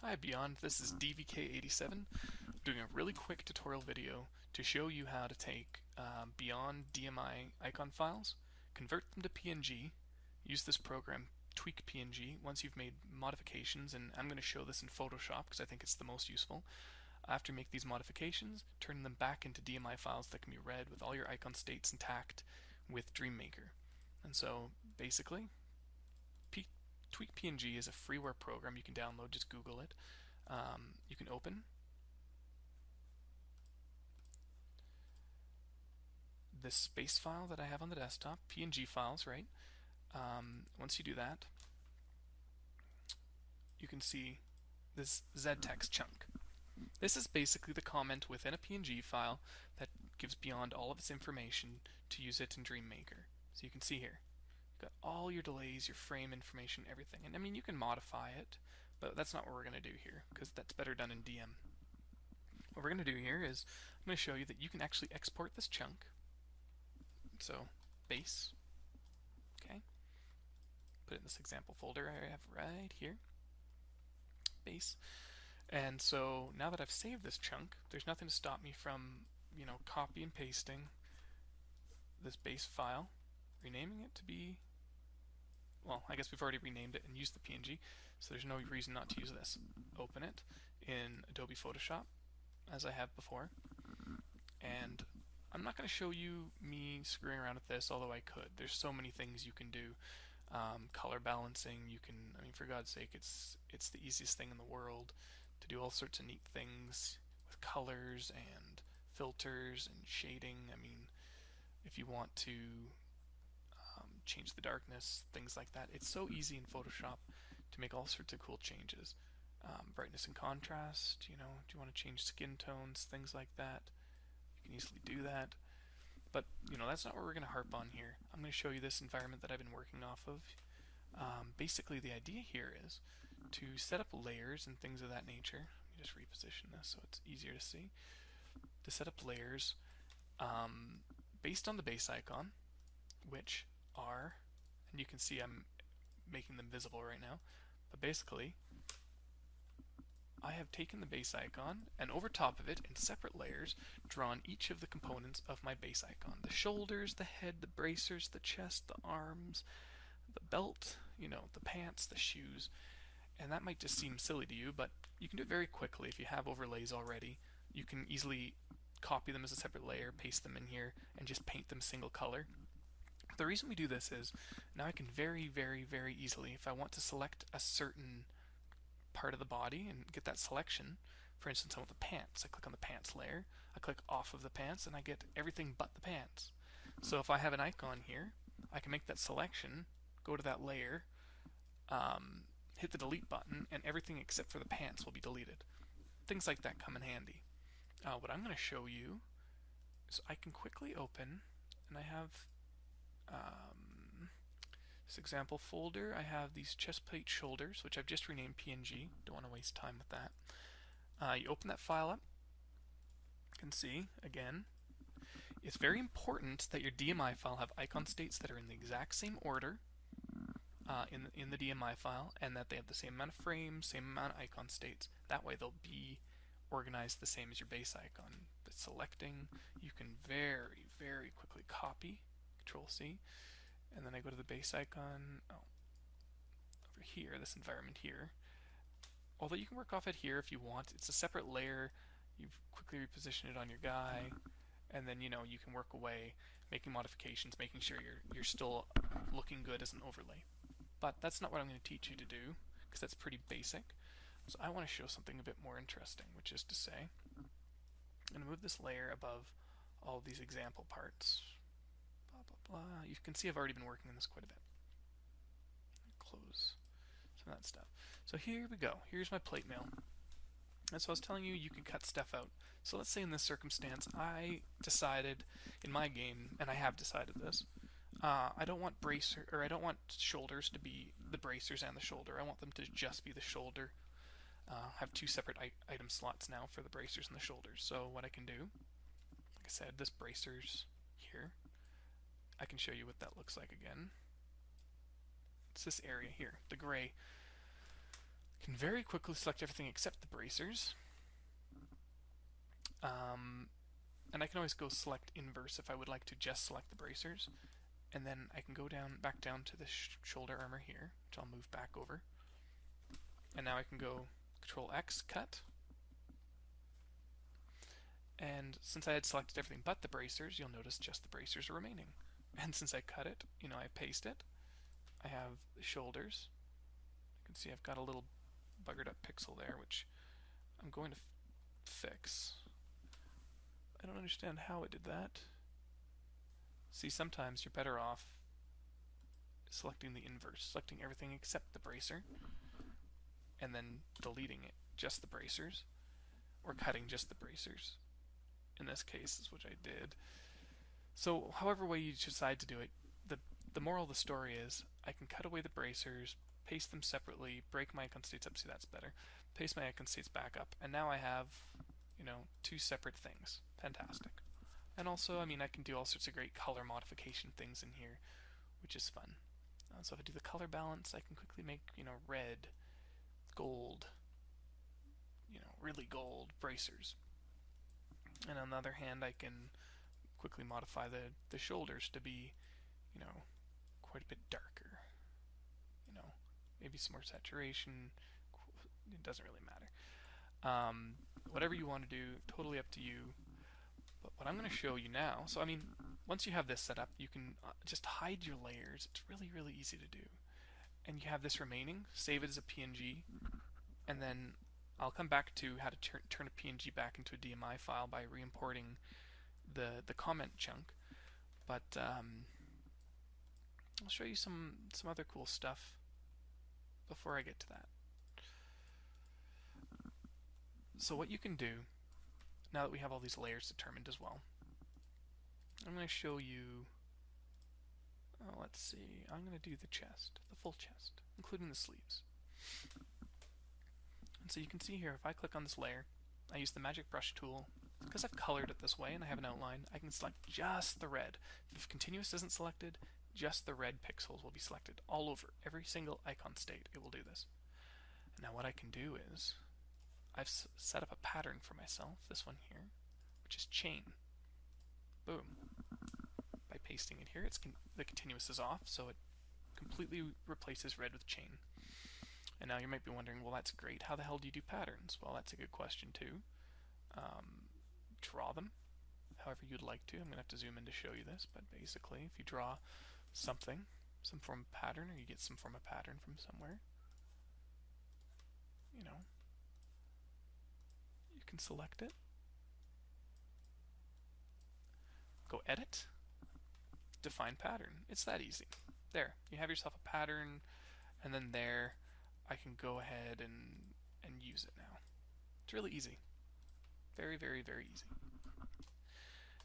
Hi Beyond, this is DVK87 doing a really quick tutorial video to show you how to take BYOND DMI icon files, convert them to PNG, use this program Tweak PNG once you've made modifications, and I'm going to show this in Photoshop because I think it's the most useful. After you make these modifications, turn them back into DMI files that can be read with all your icon states intact with DreamMaker. And so basically, Tweak PNG is a freeware program you can download. Just Google it. You can open this space file that I have on the desktop, PNG files, right? Once you do that, you can see this ZText chunk. This is basically the comment within a PNG file that gives Beyond all of its information to use it in DreamMaker. So you can see here, got all your delays, your frame information, everything. And I mean, you can modify it, but that's not what we're going to do here because that's better done in DM. What we're going to do here is I'm going to show you that you can actually export this chunk. So base, okay, put it in this example folder I have right here, base. And so now that I've saved this chunk, there's nothing to stop me from, copy and pasting this base file, renaming it to be, well, I guess we've already renamed it and used the PNG, so there's no reason not to use this. Open it in Adobe Photoshop, as I have before, and I'm not going to show you me screwing around with this, although I could. There's so many things you can do. Color balancing, you can, I mean, for God's sake, it's the easiest thing in the world to do all sorts of neat things with colors and filters and shading. I mean, if you want to change the darkness, things like that, it's so easy in Photoshop to make all sorts of cool changes. Brightness and contrast, do you want to change skin tones, things like that, you can easily do that. But that's not what we're going to harp on here. I'm going to show you this environment that I've been working off of. Basically, the idea here is to set up layers and things of that nature. Let me just reposition this so it's easier to see. To set up layers based on the base icon, which are, and you can see I'm making them visible right now, but basically I have taken the base icon and over top of it in separate layers drawn each of the components of my base icon. The shoulders, the head, the bracers, the chest, the arms, the belt, the pants, the shoes. And that might just seem silly to you, but you can do it very quickly if you have overlays already. You can easily copy them as a separate layer, paste them in here, and just paint them single color. The reason we do this is now I can very, very, very easily, if I want to select a certain part of the body and get that selection, for instance, I want the pants, I click on the pants layer, I click off of the pants, and I get everything but the pants. So if I have an icon here, I can make that selection, go to that layer, hit the delete button, and everything except for the pants will be deleted. Things like that come in handy. What I'm going to show you is I can quickly open, and I have this example folder. I have these chest plate shoulders, which I've just renamed PNG. Don't want to waste time with that. You open that file up. You can see, again, it's very important that your DMI file have icon states that are in the exact same order in the DMI file, and that they have the same amount of frames, same amount of icon states. That way they'll be organized the same as your base icon. But selecting, you can very, very quickly copy, Control C, and then I go to the base icon, over here, this environment here. Although you can work off it here if you want, it's a separate layer. You quickly reposition it on your guy, and then you can work away, making modifications, making sure you're still looking good as an overlay. But that's not what I'm going to teach you to do, because that's pretty basic. So I want to show something a bit more interesting, which is to say, I'm going to move this layer above all of these example parts. Blah, blah, blah. You can see I've already been working on this quite a bit. Close some of that stuff. So here we go. Here's my plate mail. And so I was telling you can cut stuff out. So let's say in this circumstance I decided in my game, and I have decided this, I don't want I don't want shoulders to be the bracers and the shoulder. I want them to just be the shoulder. I have two separate item slots now for the bracers and the shoulders. So what I can do, like I said, this bracers here, I can show you what that looks like again. It's this area here, the gray. Can very quickly select everything except the bracers. And I can always go select inverse if I would like to just select the bracers. And then I can go back down to the shoulder armor here, which I'll move back over. And now I can go Control X, cut. And since I had selected everything but the bracers, you'll notice just the bracers are remaining. And since I cut it, I paste it, I have the shoulders. You can see I've got a little buggered up pixel there, which I'm going to fix. I don't understand how it did that. See, sometimes you're better off selecting the inverse, selecting everything except the bracer, and then deleting it, just the bracers, or cutting just the bracers. In this case is what I did. So however way you decide to do it, the moral of the story is I can cut away the bracers, paste them separately, break my icon states up, see that's better, paste my icon states back up, and now I have, two separate things. Fantastic. And also, I can do all sorts of great color modification things in here, which is fun. So if I do the color balance, I can quickly make, red, gold, really gold bracers. And on the other hand, I can quickly modify the shoulders to be, quite a bit darker. Maybe some more saturation. It doesn't really matter. Whatever you want to do, totally up to you. But what I'm going to show you now, so once you have this set up, you can just hide your layers. It's really, really easy to do. And you have this remaining, save it as a PNG, and then I'll come back to how to turn a PNG back into a DMI file by re-importing the comment chunk. But I'll show you some other cool stuff before I get to that. So what you can do, now that we have all these layers determined as well, I'm going to show you, let's see, I'm going to do the chest, the full chest, including the sleeves. And so you can see here, if I click on this layer, I use the magic brush tool. Because I've colored it this way and I have an outline, I can select just the red. If continuous isn't selected, just the red pixels will be selected all over. Every single icon state, it will do this. And now what I can do is, I've set up a pattern for myself, this one here, which is chain. Boom. By pasting it here, the continuous is off, so it completely replaces red with chain. And now you might be wondering, well, that's great. How the hell do you do patterns? Well, that's a good question too. Draw them however you'd like to. I'm going to have to zoom in to show you this, but basically, if you draw something, some form of pattern, or you get some form of pattern from somewhere, you can select it, go edit, define pattern. It's that easy. There, you have yourself a pattern, and then there, I can go ahead and use it now. It's really easy. Very, very, very easy.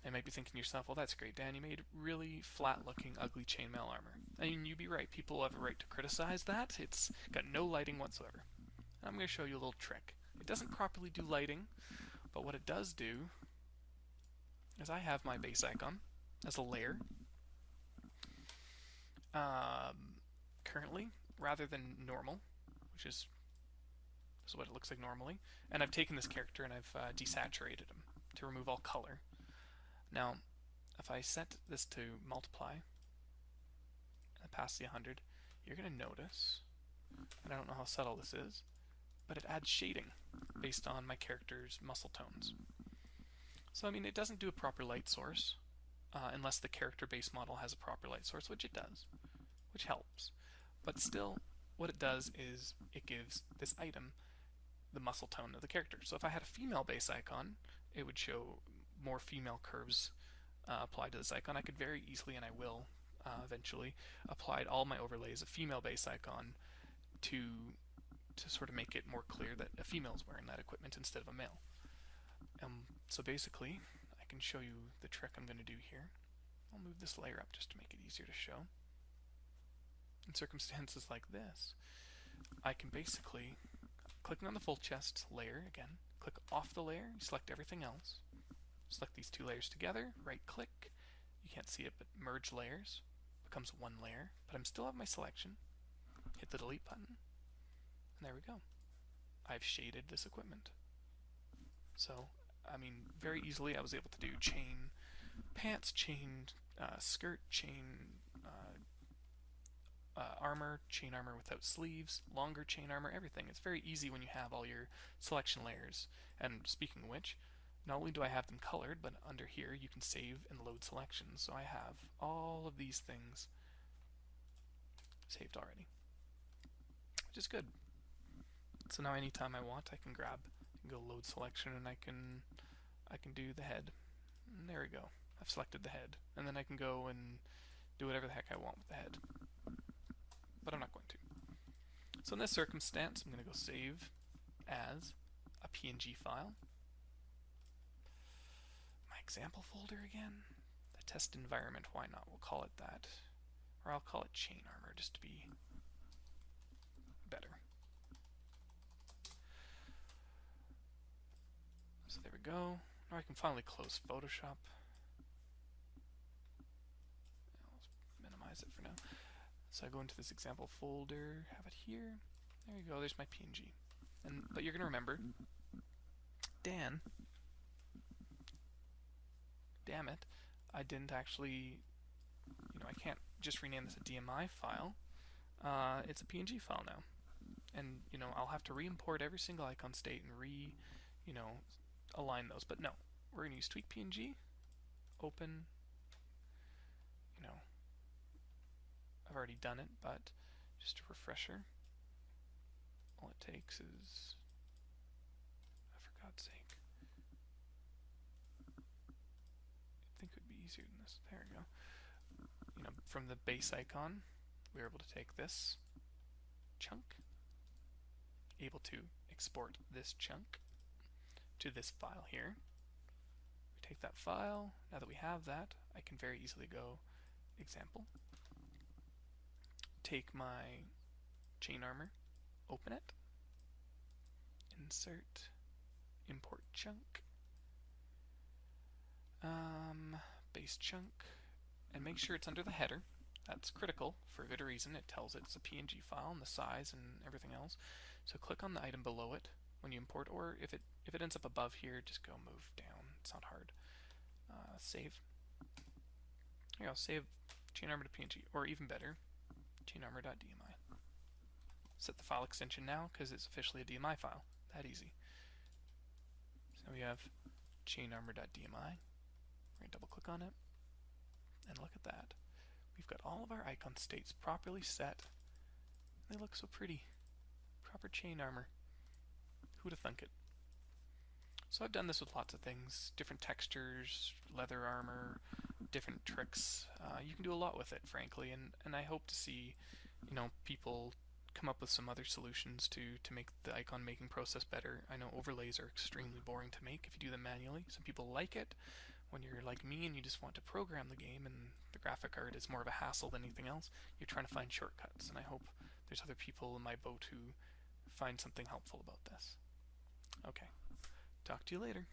You might be thinking to yourself, well, that's great, Dan, you made really flat-looking, ugly chainmail armor. You'd be right. People have a right to criticize that. It's got no lighting whatsoever. I'm going to show you a little trick. It doesn't properly do lighting, but what it does do is I have my base icon as a layer. Currently, rather than normal, which is what it looks like normally, and I've taken this character and I've desaturated him to remove all color. Now, if I set this to multiply and pass the 100, you're going to notice, and I don't know how subtle this is, but it adds shading based on my character's muscle tones. So it doesn't do a proper light source unless the character base model has a proper light source, which it does, which helps. But still, what it does is it gives this item the muscle tone of the character. So if I had a female base icon, it would show more female curves applied to this icon. I could very easily, and I will eventually, apply all my overlays of female base icon to sort of make it more clear that a female is wearing that equipment instead of a male. So basically, I can show you the trick I'm going to do here. I'll move this layer up just to make it easier to show. In circumstances like this, I can basically, clicking on the full chest layer again, click off the layer, select everything else, select these two layers together, right click, you can't see it, but merge layers, becomes one layer, but I'm still have my selection, hit the delete button, and there we go. I've shaded this equipment. So, I mean, very easily I was able to do chain pants, chain skirt, chain armor, chain armor without sleeves, longer chain armor, everything. It's very easy when you have all your selection layers. And speaking of which, not only do I have them colored, but under here you can save and load selections. So I have all of these things saved already, which is good. So now anytime I want, I can go load selection, and I can do the head. And there we go. I've selected the head, and then I can go and do whatever the heck I want with the head. But I'm not going to. So in this circumstance, I'm going to go save as a PNG file. My example folder again. The test environment, why not? We'll call it that. Or I'll call it chain armor just to be better. So there we go. Now I can finally close Photoshop. I'll minimize it for now. So I go into this example folder, have it here. There you go, there's my PNG. But you're going to remember, Dan, damn it, I didn't actually, I can't just rename this a DMI file. It's a PNG file now. And, I'll have to re-import every single icon state and align those. But no, we're going to use tweak PNG, open, I've already done it, but just a refresher. All it takes is, for God's sake, I think it would be easier than this. There we go. From the base icon, we're able to take this chunk, able to export this chunk to this file here. We take that file. Now that we have that, I can very easily go example, take my chain armor, open it, insert, import chunk, base chunk, and make sure it's under the header. That's critical for a good reason. It tells it it's a PNG file and the size and everything else. So click on the item below it when you import, or if it ends up above here, just go move down. It's not hard. Save. There you go. Save chain armor to PNG, or even better, chain armor.dmi. Set the file extension now because it's officially a DMI file. That easy. So we have chain armor.dmi. We're going to double click on it, and look at that. We've got all of our icon states properly set. They look so pretty. Proper chain armor. Who'd have thunk it? So I've done this with lots of things, different textures, leather armor, different tricks. You can do a lot with it, frankly, and I hope to see, people come up with some other solutions to make the icon making process better. I know overlays are extremely boring to make if you do them manually. Some people like it. When you're like me and you just want to program the game and the graphic art is more of a hassle than anything else, you're trying to find shortcuts, and I hope there's other people in my boat who find something helpful about this. Okay, talk to you later.